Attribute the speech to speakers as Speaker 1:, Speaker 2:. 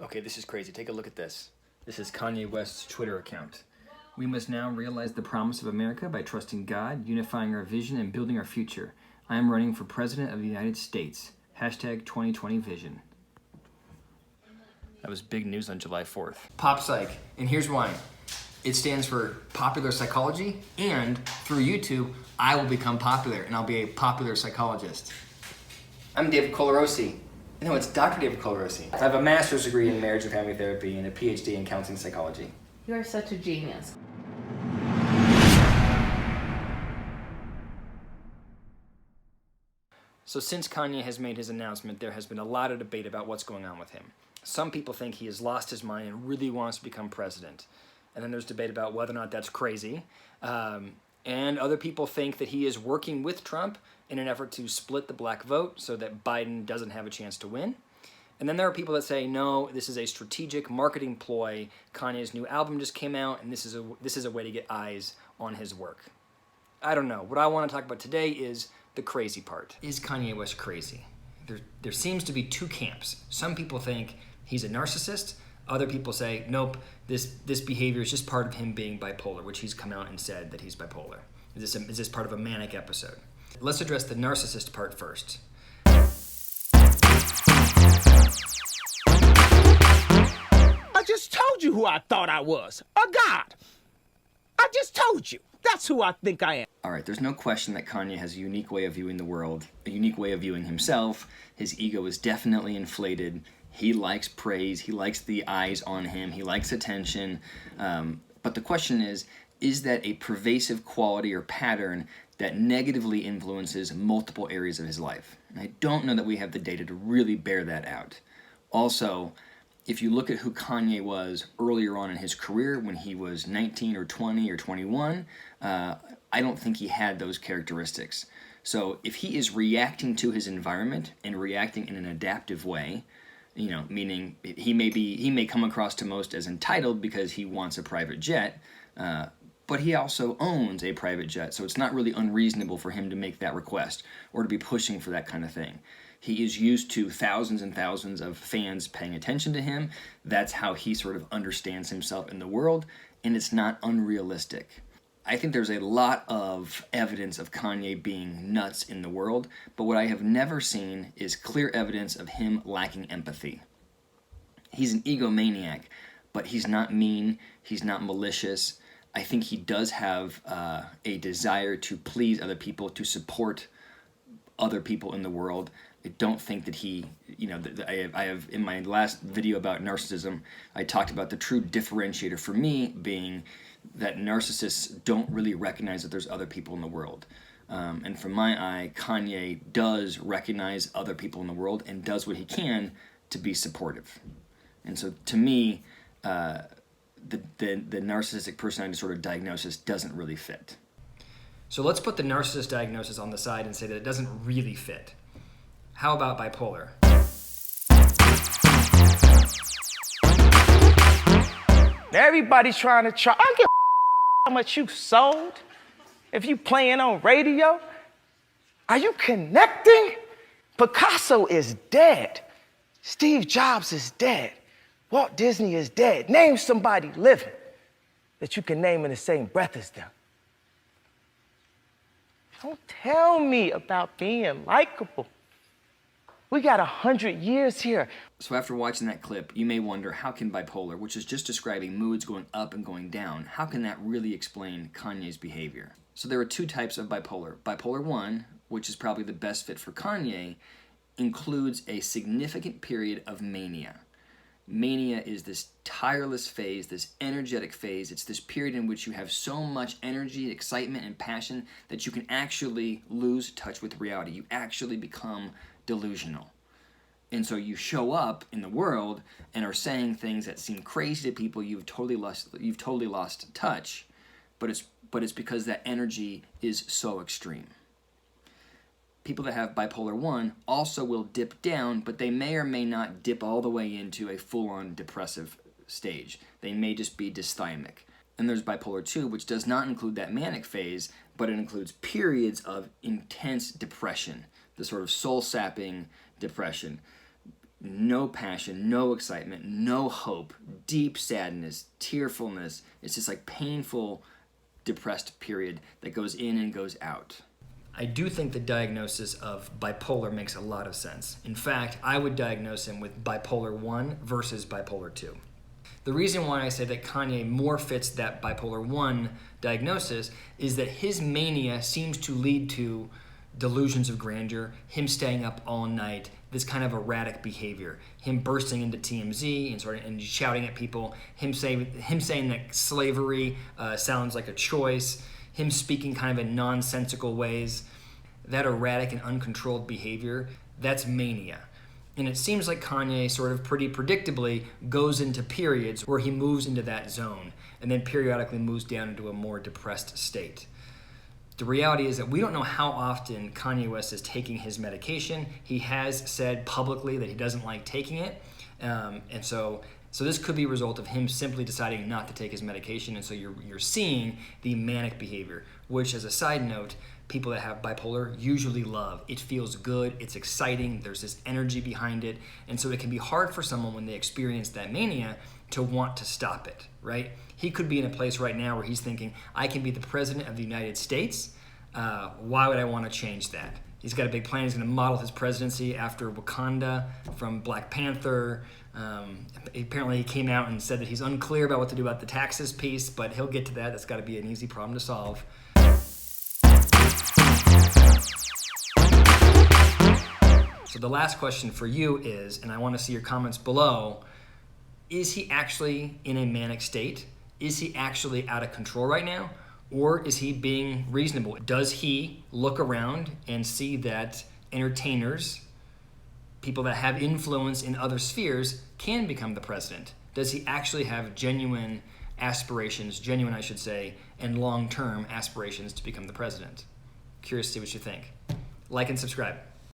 Speaker 1: Okay, this is crazy. Take a look at this. This is Kanye West's Twitter account. We must now realize the promise of America by trusting God, unifying our vision, and building our future. I am running for President of the United States. Hashtag 2020 Vision. That was big news on July 4th. Pop Psych, and here's why. It stands for Popular Psychology, and through YouTube, I will become popular, and I'll be a popular psychologist. I'm David Colarossi. No, it's Dr. David Colarossi. I have a master's degree in marriage and family therapy and a PhD in counseling psychology.
Speaker 2: You are such a genius.
Speaker 1: So since Kanye has made his announcement, there has been a lot of debate about what's going on with him. Some people think he has lost his mind and really wants to become president. And then there's debate about whether or not that's crazy. And other people think that he is working with Trump in an effort to split the black vote so that Biden doesn't have a chance to win. And then there are people that say, no, this is a strategic marketing ploy. Kanye's new album just came out, and this is a way to get eyes on his work. I don't know. What I want to talk about today is the crazy part. Is Kanye West crazy? There seems to be two camps. Some people think he's a narcissist. Other people say, nope, this behavior is just part of him being bipolar, which he's come out and said that he's bipolar. Is this part of a manic episode? Let's address the narcissist part first.
Speaker 3: I just told you who I thought I was, a god. I just told you. That's who I think I am.
Speaker 1: All right, there's no question that Kanye has a unique way of viewing the world, a unique way of viewing himself. His ego is definitely inflated. He likes praise. He likes the eyes on him. He likes attention. But the question is that a pervasive quality or pattern that negatively influences multiple areas of his life? And I don't know that we have the data to really bear that out. Also, if you look at who Kanye was earlier on in his career, when he was 19 or 20 or 21, I don't think he had those characteristics. So if he is reacting to his environment and reacting in an adaptive way, meaning he may come across to most as entitled because he wants a private jet, but he also owns a private jet, so it's not really unreasonable for him to make that request or to be pushing for that kind of thing. He is used to thousands and thousands of fans paying attention to him. That's how he sort of understands himself in the world, and it's not unrealistic. I think there's a lot of evidence of Kanye being nuts in the world, but what I have never seen is clear evidence of him lacking empathy. He's an egomaniac, but he's not mean, he's not malicious. I think he does have a desire to please other people, to support other people in the world. I don't think that he, I have in my last video about narcissism, I talked about the true differentiator for me being that narcissists don't really recognize that there's other people in the world. And from my eye, Kanye does recognize other people in the world and does what he can to be supportive. And so to me, the narcissistic personality disorder diagnosis doesn't really fit. So let's put the narcissist diagnosis on the side and say that it doesn't really fit. How about bipolar?
Speaker 3: Everybody's trying to charge. I don't give a how much you sold. If you playing on radio, are you connecting? Picasso is dead. Steve Jobs is dead. Walt Disney is dead. Name somebody living that you can name in the same breath as them. Don't tell me about being likable. We got 100 years here.
Speaker 1: So after watching that clip, you may wonder, how can bipolar, which is just describing moods going up and going down, how can that really explain Kanye's behavior? So there are two types of bipolar. Bipolar 1, which is probably the best fit for Kanye, includes a significant period of mania. Mania is this tireless phase, this energetic phase. It's this period in which you have so much energy, excitement, and passion that you can actually lose touch with reality. You actually become delusional. And so you show up in the world and are saying things that seem crazy to people. You've totally lost touch, but it's because that energy is so extreme. People that have bipolar 1 also will dip down, but they may or may not dip all the way into a full-on depressive stage. They may just be dysthymic. And there's bipolar 2, which does not include that manic phase, but it includes periods of intense depression, the sort of soul-sapping depression. no passion, no excitement, no hope, deep sadness, tearfulness. It's just like painful, depressed period that goes in and goes out. I do think the diagnosis of bipolar makes a lot of sense. In fact, I would diagnose him with bipolar 1 versus bipolar 2. The reason why I say that Kanye more fits that bipolar 1 diagnosis is that his mania seems to lead to delusions of grandeur, him staying up all night, this kind of erratic behavior, him bursting into TMZ and shouting at people, him saying that slavery sounds like a choice, him speaking kind of in nonsensical ways. That erratic and uncontrolled behavior, that's mania. And it seems like Kanye sort of pretty predictably goes into periods where he moves into that zone and then periodically moves down into a more depressed state. The reality is that we don't know how often Kanye West is taking his medication. He has said publicly that he doesn't like taking it. And so this could be a result of him simply deciding not to take his medication. And so you're seeing the manic behavior, which, as a side note, people that have bipolar usually love. It feels good, it's exciting, there's this energy behind it. And so it can be hard for someone when they experience that mania to want to stop it, right? He could be in a place right now where he's thinking, I can be the president of the United States. Why would I want to change that? He's got a big plan. He's going to model his presidency after Wakanda from Black Panther. Apparently he came out and said that he's unclear about what to do about the taxes piece, but he'll get to that. That's got to be an easy problem to solve. So the last question for you is, and I want to see your comments below, is he actually in a manic state? Is he actually out of control right now? Or is he being reasonable? Does he look around and see that entertainers, people that have influence in other spheres, can become the president? Does he actually have genuine aspirations, and long-term aspirations to become the president? Curious to see what you think. Like and subscribe.